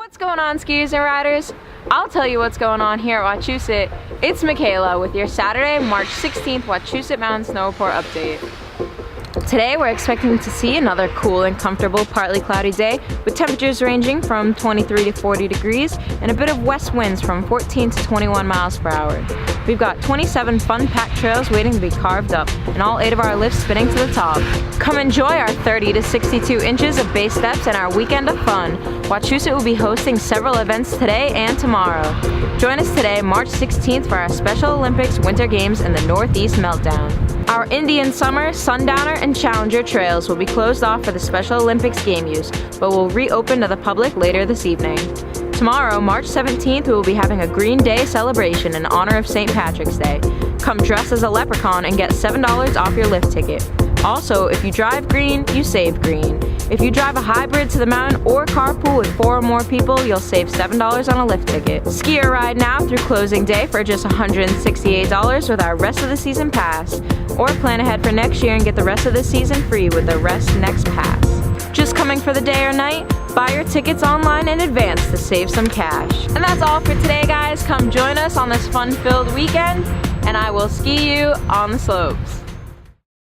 What's going on, skiers and riders? I'll tell you what's going on here at Wachusett. It's Michaela with your Saturday, March 16th Wachusett Mountain Snow Report update. Today we're expecting to see another cool and comfortable partly cloudy day with temperatures ranging from 23 to 40 degrees and a bit of west winds from 14 to 21 miles per hour. We've got 27 fun-packed trails waiting to be carved up and all 8 of our lifts spinning to the top. Come enjoy our 30 to 62 inches of base steps and our weekend of fun. Wachusett will be hosting several events today and tomorrow. Join us today, March 16th, for our Special Olympics Winter Games and the Northeast Meltdown. Our Indian Summer, Sundowner, and Challenger trails will be closed off for the Special Olympics game use, but will reopen to the public later this evening. Tomorrow, March 17th, we will be having a Green Day celebration in honor of St. Patrick's Day. Come dress as a leprechaun and get $7 off your lift ticket. Also, if you drive green, you save green. If you drive a hybrid to the mountain or carpool with 4 or more people, you'll save $7 on a lift ticket. Ski or ride now through closing day for just $168 with our rest of the season pass. Or plan ahead for next year and get the rest of the season free with the Rest Next Pass. Just coming for the day or night? Buy your tickets online in advance to save some cash. And that's all for today, guys. Come join us on this fun-filled weekend, and I will ski you on the slopes.